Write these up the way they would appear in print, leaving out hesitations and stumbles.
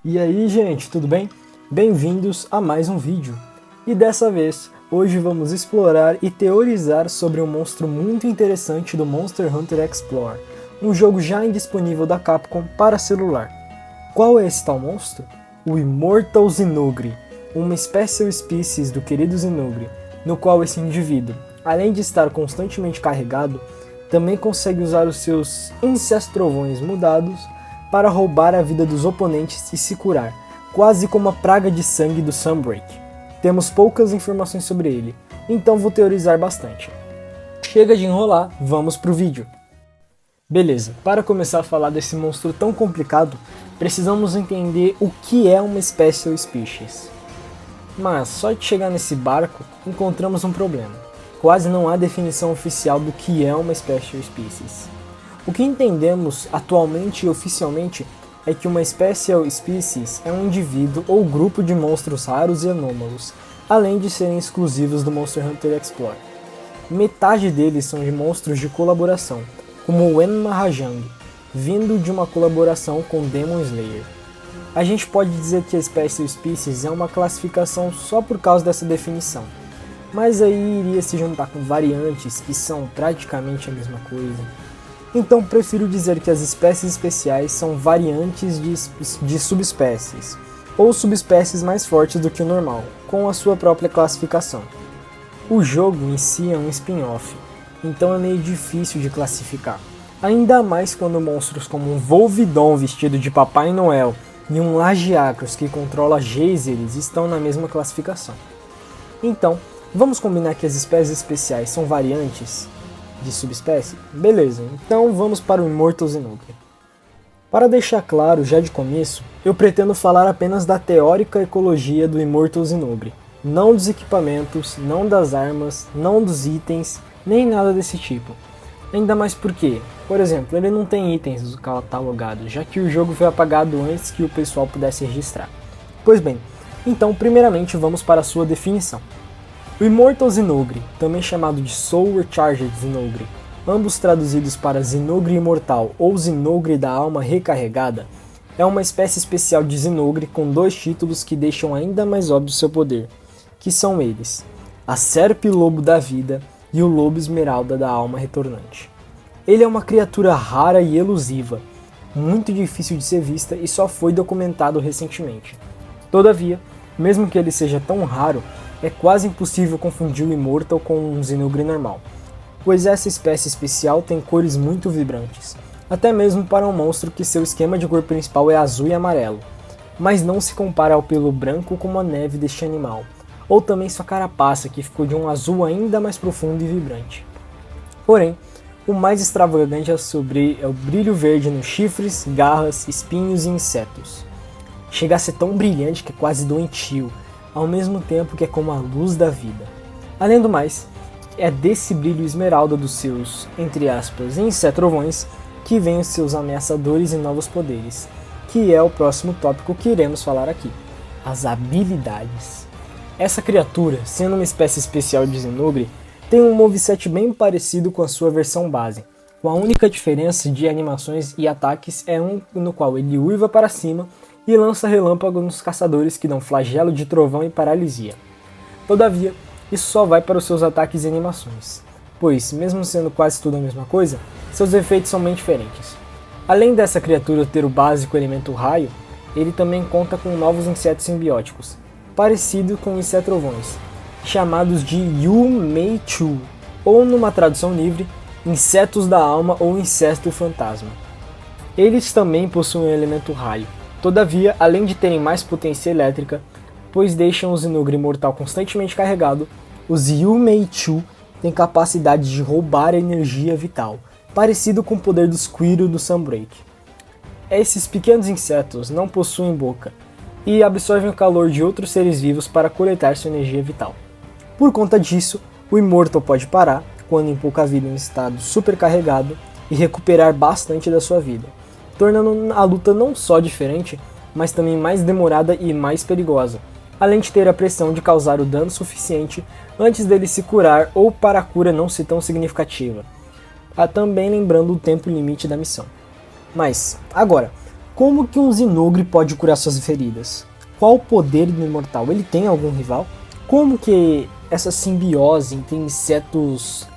E aí, gente, tudo bem? Bem-vindos a mais um vídeo. E dessa vez, hoje vamos explorar e teorizar sobre um monstro muito interessante do Monster Hunter Explorer, um jogo já indisponível da Capcom para celular. Qual é esse tal monstro? O Immortal Zinogre, uma Special Species do querido Zinogre, no qual esse indivíduo, além de estar constantemente carregado, também consegue usar os seus incestrovões mudados para roubar a vida dos oponentes e se curar, quase como a praga de sangue do Sunbreak. Temos poucas informações sobre ele, então vou teorizar bastante. Chega de enrolar, vamos pro vídeo. Beleza, para começar a falar desse monstro tão complicado, precisamos entender o que é uma Special Species. Mas só de chegar nesse barco, encontramos um problema. Quase não há definição oficial do que é uma Special Species. O que entendemos atualmente e oficialmente é que uma Special Species é um indivíduo ou grupo de monstros raros e anômalos, além de serem exclusivos do Monster Hunter Explorer. Metade deles são de monstros de colaboração, como o En Mahjong, vindo de uma colaboração com Demon Slayer. A gente pode dizer que a Special Species é uma classificação só por causa dessa definição, mas aí iria se juntar com variantes que são praticamente a mesma coisa. Então prefiro dizer que as espécies especiais são variantes de subespécies, ou subespécies mais fortes do que o normal, com a sua própria classificação. O jogo em si é um spin-off, então é meio difícil de classificar, ainda mais quando monstros como um Volvidon vestido de Papai Noel e um Lagiacros que controla Geysers estão na mesma classificação. Então, vamos combinar que as espécies especiais são variantes de subespécie? Beleza, então vamos para o Immortal Zinogre. Para deixar claro já de começo, eu pretendo falar apenas da teórica ecologia do Immortal Zinogre, não dos equipamentos, não das armas, não dos itens, nem nada desse tipo. Ainda mais porque, por exemplo, ele não tem itens catalogados, já que o jogo foi apagado antes que o pessoal pudesse registrar. Pois bem, então primeiramente vamos para a sua definição. O Immortal Zinogre, também chamado de Soul Recharged Zinogre, ambos traduzidos para Zinogre Imortal ou Zinogre da Alma Recarregada, é uma espécie especial de Zinogre com dois títulos que deixam ainda mais óbvio seu poder, que são eles, a Serpe Lobo da Vida e o Lobo Esmeralda da Alma Retornante. Ele é uma criatura rara e elusiva, muito difícil de ser vista e só foi documentado recentemente. Todavia, mesmo que ele seja tão raro, é quase impossível confundir o Immortal com um Zinogre normal, pois essa espécie especial tem cores muito vibrantes, até mesmo para um monstro que seu esquema de cor principal é azul e amarelo, mas não se compara ao pelo branco como a neve deste animal, ou também sua carapaça que ficou de um azul ainda mais profundo e vibrante. Porém, o mais extravagante é o brilho verde nos chifres, garras, espinhos e insetos. Chega a ser tão brilhante que é quase doentio, ao mesmo tempo que é como a luz da vida. Além do mais, é desse brilho esmeralda dos seus, entre aspas, insetrovões, que vêm os seus ameaçadores e novos poderes, que é o próximo tópico que iremos falar aqui, as habilidades. Essa criatura, sendo uma espécie especial de Zinogre, tem um moveset bem parecido com a sua versão base, com a única diferença de animações e ataques é um no qual ele uiva para cima e lança relâmpago nos caçadores que dão flagelo de trovão e paralisia. Todavia, isso só vai para os seus ataques e animações, pois, mesmo sendo quase tudo a mesma coisa, seus efeitos são bem diferentes. Além dessa criatura ter o básico elemento raio, ele também conta com novos insetos simbióticos, parecido com insetrovões, chamados de Yu-Mei-Chu, ou numa tradução livre, insetos da alma ou incesto fantasma. Eles também possuem o elemento raio. Todavia, além de terem mais potência elétrica, pois deixam o Zinogre Imortal constantemente carregado, os Yu-Mei-Chu têm capacidade de roubar energia vital, parecido com o poder do Squirtle do Sunbreak. Esses pequenos insetos não possuem boca e absorvem o calor de outros seres vivos para coletar sua energia vital. Por conta disso, o Immortal pode parar, quando em pouca vida em estado supercarregado, e recuperar bastante da sua vida, tornando a luta não só diferente, mas também mais demorada e mais perigosa, além de ter a pressão de causar o dano suficiente antes dele se curar ou para a cura não ser tão significativa, também lembrando o tempo limite da missão. Mas, agora, Como que um Zinogre pode curar suas feridas? Qual o poder do imortal? Ele tem algum rival? Como que essa simbiose entre insetos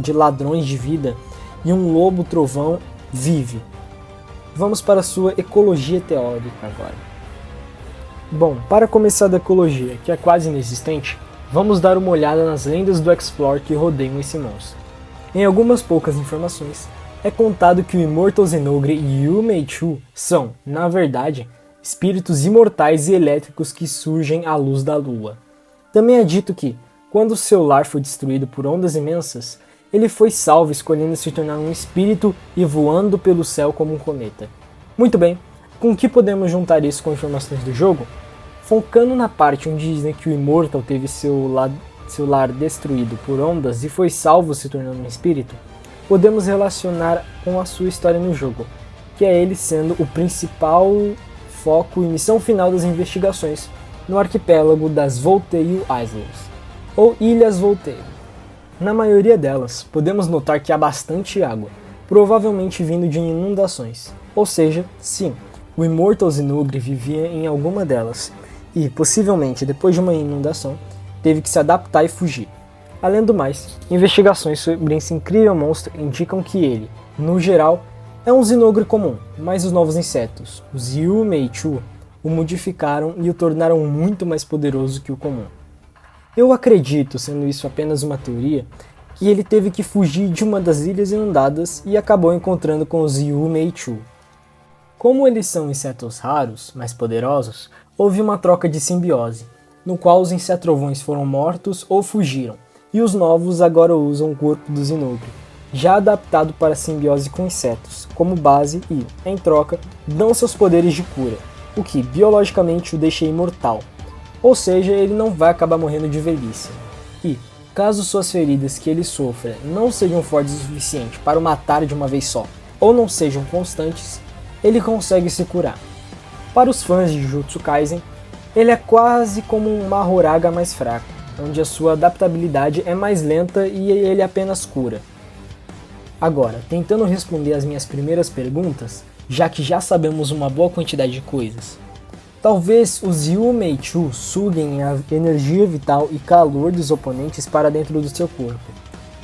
de ladrões de vida e um lobo trovão vive? Vamos para sua ecologia teórica agora. Bom, para começar da ecologia, que é quase inexistente, vamos dar uma olhada nas lendas do Explore que rodeiam esse monstro. Em algumas poucas informações, é contado que o Immortal Zinogre e Yu-Mei-Chu são, na verdade, espíritos imortais e elétricos que surgem à luz da lua. Também é dito que, quando seu lar foi destruído por ondas imensas, ele foi salvo escolhendo se tornar um espírito e voando pelo céu como um cometa. Muito bem, com que podemos juntar isso com informações do jogo? Focando na parte onde dizem que o Immortal teve seu lar destruído por ondas e foi salvo se tornando um espírito, podemos relacionar com a sua história no jogo, que é ele sendo o principal foco e missão final das investigações no arquipélago das Voltaire Islands, ou Ilhas Voltaire. Na maioria delas, podemos notar que há bastante água, provavelmente vindo de inundações, ou seja, sim, o Immortal Zinogre vivia em alguma delas, e, possivelmente, depois de uma inundação, teve que se adaptar e fugir. Além do mais, investigações sobre esse incrível monstro indicam que ele, no geral, é um Zinogre comum, mas os novos insetos, os Yu-Mei-Chu, o modificaram e o tornaram muito mais poderoso que o comum. Eu acredito, sendo isso apenas uma teoria, que ele teve que fugir de uma das ilhas inundadas e acabou encontrando com os Yu-Mei-Chu. Como eles são insetos raros, mais poderosos, houve uma troca de simbiose, no qual os insetrovões foram mortos ou fugiram, e os novos agora usam o corpo do Zinogre, já adaptado para a simbiose com insetos, como base e, em troca, dão seus poderes de cura, o que biologicamente o deixa imortal, ou seja, ele não vai acabar morrendo de velhice. E, caso suas feridas que ele sofra não sejam fortes o suficiente para o matar de uma vez só, ou não sejam constantes, ele consegue se curar. Para os fãs de Jujutsu Kaisen, ele é quase como um Mahoraga mais fraco, onde a sua adaptabilidade é mais lenta e ele apenas cura. Agora, tentando responder as minhas primeiras perguntas, já que já sabemos uma boa quantidade de coisas. Talvez os Yu-Mei-Chu suguem a energia vital e calor dos oponentes para dentro do seu corpo,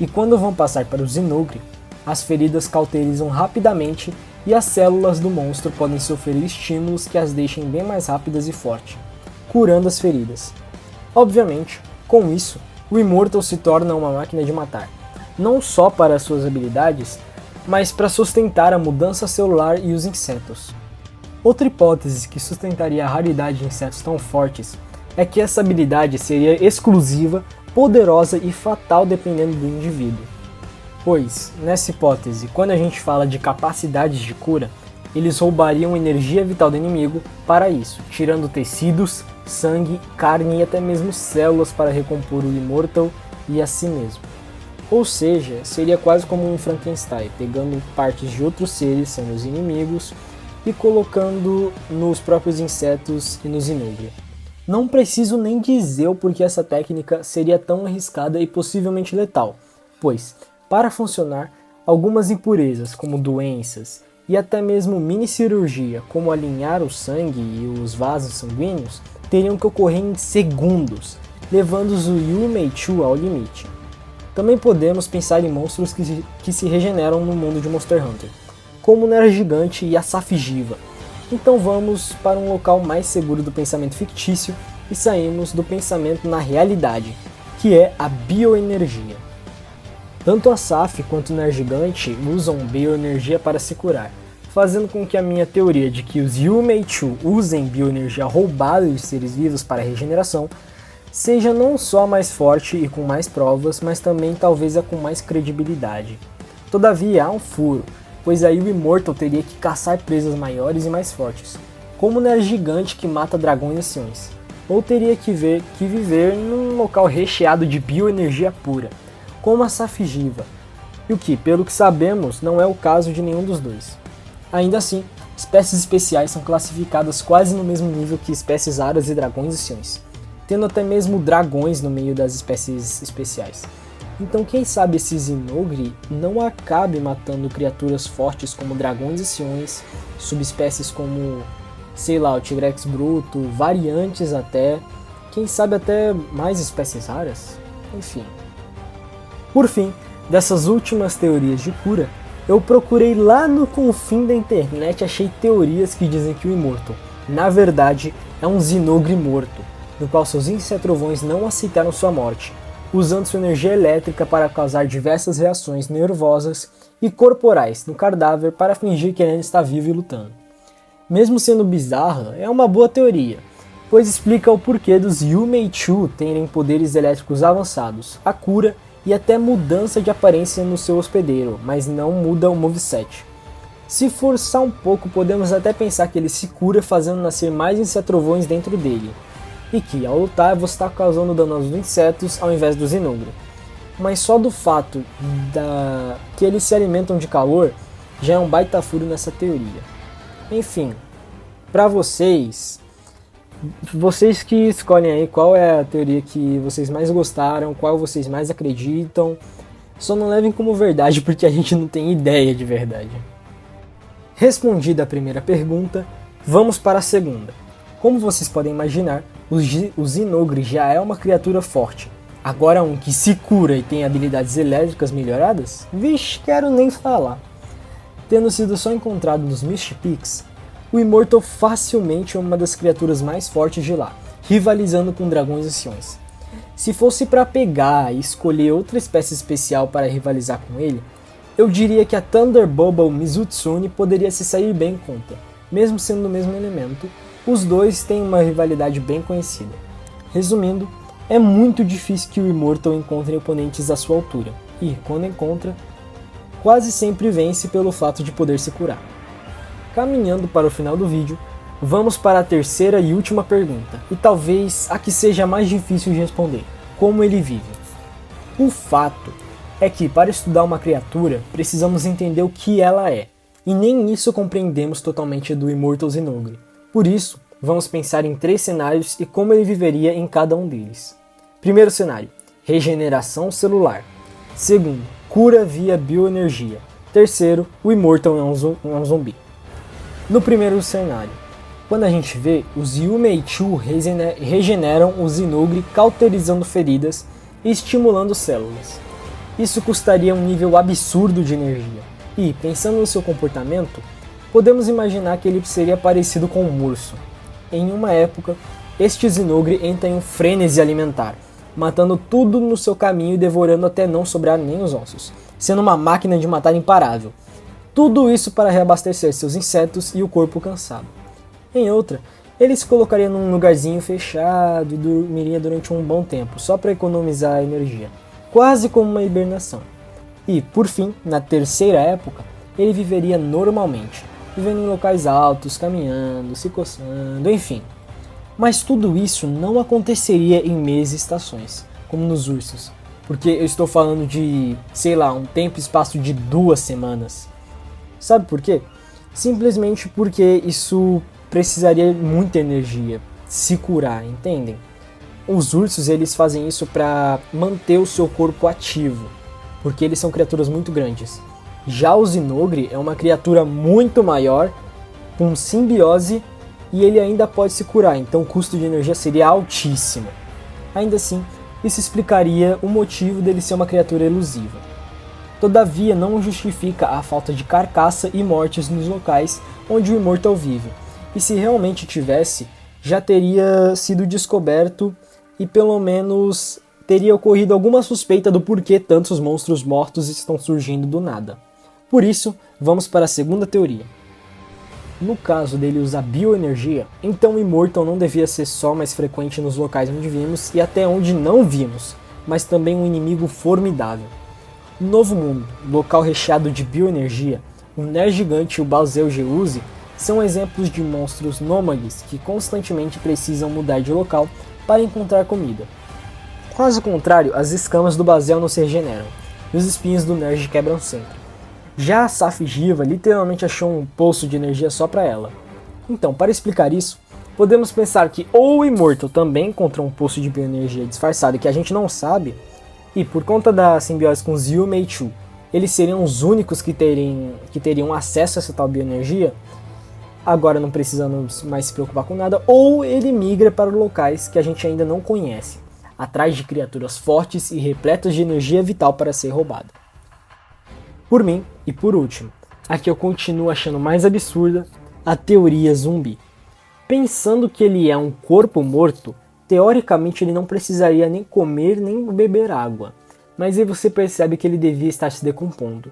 e quando vão passar para o Zinogre, as feridas cauterizam rapidamente e as células do monstro podem sofrer estímulos que as deixem bem mais rápidas e fortes, curando as feridas. Obviamente, com isso, o Immortal se torna uma máquina de matar, não só para suas habilidades, mas para sustentar a mudança celular e os insetos. Outra hipótese que sustentaria a raridade de insetos tão fortes é que essa habilidade seria exclusiva, poderosa e fatal dependendo do indivíduo. Pois, nessa hipótese, quando a gente fala de capacidades de cura, eles roubariam energia vital do inimigo para isso, tirando tecidos, sangue, carne e até mesmo células para recompor o Immortal e a si mesmo. Ou seja, seria quase como um Frankenstein, pegando partes de outros seres, sendo os inimigos, e colocando nos próprios insetos e no Zinogre. Não preciso nem dizer o porquê essa técnica seria tão arriscada e possivelmente letal, pois, para funcionar, algumas impurezas, como doenças, e até mesmo mini cirurgia, como alinhar o sangue e os vasos sanguíneos, teriam que ocorrer em segundos, levando os Yu-Mei-Chu ao limite. Também podemos pensar em monstros que se regeneram no mundo de Monster Hunter, como o Nergigante e a Safigiva. Então vamos para um local mais seguro do pensamento fictício e saímos do pensamento na realidade, que é a bioenergia. Tanto a Saf quanto o Nergigante usam bioenergia para se curar, fazendo com que a minha teoria de que os Yu-Mei-Chu usem bioenergia roubada de seres vivos para regeneração seja não só mais forte e com mais provas, mas também talvez a com mais credibilidade. Todavia, há um furo, pois aí o Immortal teria que caçar presas maiores e mais fortes, como o Nergigante que mata dragões e anciões, ou teria que viver num local recheado de bioenergia pura, como a Safigiva, e o que, pelo que sabemos, não é o caso de nenhum dos dois. Ainda assim, espécies especiais são classificadas quase no mesmo nível que espécies raras e dragões e anciões, tendo até mesmo dragões no meio das espécies especiais. Então quem sabe esse Zinogre não acabe matando criaturas fortes como dragões e espiões, subespécies como, sei lá, o Tigrex bruto, variantes até, quem sabe até mais espécies raras? Enfim. Por fim, dessas últimas teorias de cura, eu procurei lá no confim da internet e achei teorias que dizem que o Immortal, na verdade, é um Zinogre morto, no qual seus insetrovões não aceitaram sua morte, usando sua energia elétrica para causar diversas reações nervosas e corporais no cadáver para fingir que ele ainda está vivo e lutando. Mesmo sendo bizarra, é uma boa teoria, pois explica o porquê dos Yumeichu terem poderes elétricos avançados, a cura e até mudança de aparência no seu hospedeiro, mas não muda o moveset. Se forçar um pouco, podemos até pensar que ele se cura fazendo nascer mais insetrovões dentro dele, e que ao lutar você está causando dano aos insetos ao invés do Zinogre. Mas só do fato que eles se alimentam de calor já é um baita furo nessa teoria. Enfim, para vocês que escolhem aí qual é a teoria que vocês mais gostaram, qual vocês mais acreditam, só não levem como verdade porque a gente não tem ideia de verdade. Respondida a primeira pergunta, vamos para a segunda. Como vocês podem imaginar, o Zinogre já é uma criatura forte. Agora um que se cura e tem habilidades elétricas melhoradas? Vixe, quero nem falar. Tendo sido só encontrado nos Mist Peaks, o Immortal facilmente é uma das criaturas mais fortes de lá, rivalizando com dragões e espiões. Se fosse para pegar e escolher outra espécie especial para rivalizar com ele, eu diria que a Thunder Bubble Mizutsune poderia se sair bem contra. Mesmo sendo do mesmo elemento, os dois têm uma rivalidade bem conhecida. Resumindo, é muito difícil que o Immortal encontre oponentes à sua altura, e, quando encontra, quase sempre vence pelo fato de poder se curar. Caminhando para o final do vídeo, vamos para a terceira e última pergunta, e talvez a que seja mais difícil de responder: como ele vive? O fato é que, para estudar uma criatura, precisamos entender o que ela é, e nem isso compreendemos totalmente do Immortal Zinogre. Por isso, vamos pensar em 3 cenários e como ele viveria em cada um deles. Primeiro cenário: regeneração celular. Segundo, cura via bioenergia. Terceiro, o Immortal é um zumbi. No primeiro cenário, quando a gente vê, os Yumeichu regeneram o Zinogre cauterizando feridas e estimulando células. Isso custaria um nível absurdo de energia, e, pensando no seu comportamento, podemos imaginar que ele seria parecido com um urso. Em uma época, este Zinogre entra em um frenesi alimentar, matando tudo no seu caminho e devorando até não sobrar nem os ossos, sendo uma máquina de matar imparável. Tudo isso para reabastecer seus insetos e o corpo cansado. Em outra, ele se colocaria num lugarzinho fechado e dormiria durante um bom tempo, só para economizar energia, quase como uma hibernação. E, por fim, na terceira época, ele viveria normalmente, vivendo em locais altos, caminhando, se coçando, enfim. Mas tudo isso não aconteceria em meses e estações, como nos ursos, porque eu estou falando de, sei lá, um tempo e espaço de 2 semanas. Sabe por quê? Simplesmente porque isso precisaria muita energia, se curar, entendem? Os ursos, eles fazem isso para manter o seu corpo ativo, porque eles são criaturas muito grandes. Já o Zinogre é uma criatura muito maior, com simbiose, e ele ainda pode se curar, então o custo de energia seria altíssimo. Ainda assim, isso explicaria o motivo dele ser uma criatura elusiva. Todavia, não justifica a falta de carcaça e mortes nos locais onde o Immortal vive, e se realmente tivesse, já teria sido descoberto e pelo menos teria ocorrido alguma suspeita do porquê tantos monstros mortos estão surgindo do nada. Por isso, vamos para a segunda teoria. No caso dele usar bioenergia, então o Immortal não devia ser só mais frequente nos locais onde vimos e até onde não vimos, mas também um inimigo formidável. No Novo Mundo, local recheado de bioenergia, o Nergigante e o Beelzeuze são exemplos de monstros nômades que constantemente precisam mudar de local para encontrar comida. Caso contrário, as escamas do Bazel não se regeneram, e os espinhos do Nerg quebram sempre. Já a Safigiva literalmente achou um poço de energia só para ela. Então, para explicar isso, podemos pensar que ou o Immortal também encontrou um poço de bioenergia disfarçado que a gente não sabe, E por conta da simbiose com Zyu Meichu, eles seriam os únicos que teriam acesso a essa tal bioenergia, agora não precisamos mais se preocupar com nada, ou ele migra para locais que a gente ainda não conhece, atrás de criaturas fortes e repletas de energia vital para ser roubada. Por mim, e por último, a que eu continuo achando mais absurda, a teoria zumbi. Pensando que ele é um corpo morto, teoricamente ele não precisaria nem comer nem beber água, mas aí você percebe que ele devia estar se decompondo.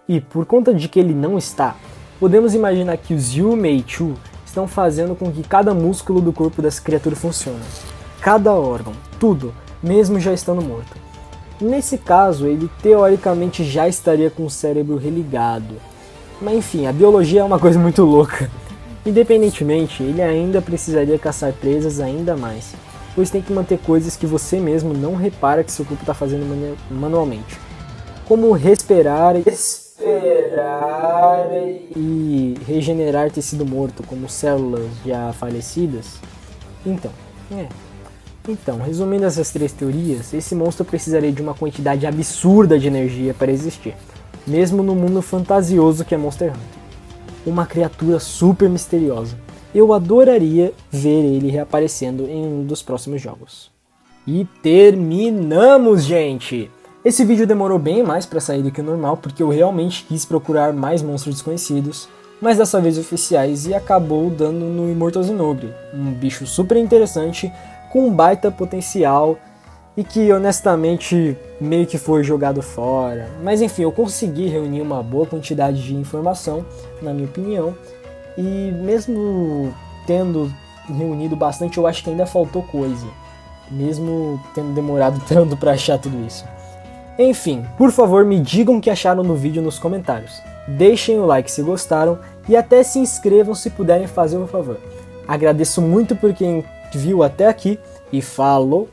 E por conta de que ele não está, podemos imaginar que os Zyu Meichu estão fazendo com que cada músculo do corpo dessa criatura funcione. Cada órgão, tudo, mesmo já estando morto. Nesse caso, ele teoricamente já estaria com o cérebro religado. Mas enfim, a biologia é uma coisa muito louca. Independentemente, ele ainda precisaria caçar presas ainda mais, pois tem que manter coisas que você mesmo não repara que seu corpo está fazendo manualmente. Como respirar e regenerar tecido morto, como células já falecidas. Então, resumindo essas três teorias, esse monstro precisaria de uma quantidade absurda de energia para existir, mesmo no mundo fantasioso que é Monster Hunter. Uma criatura super misteriosa. Eu adoraria ver ele reaparecendo em um dos próximos jogos. E terminamos, gente! Esse vídeo demorou bem mais para sair do que o normal, porque eu realmente quis procurar mais monstros desconhecidos, mas dessa vez oficiais, e acabou dando no Immortal Zenogre, um bicho super interessante, com um baita potencial, e que honestamente meio que foi jogado fora. Mas enfim, eu consegui reunir uma boa quantidade de informação, na minha opinião, e mesmo tendo reunido bastante, eu acho que ainda faltou coisa, mesmo tendo demorado tanto para achar tudo isso. Enfim, por favor me digam o que acharam do vídeo nos comentários, deixem o like se gostaram e até se inscrevam se puderem fazer um favor. Agradeço muito por quem viu até aqui e falou!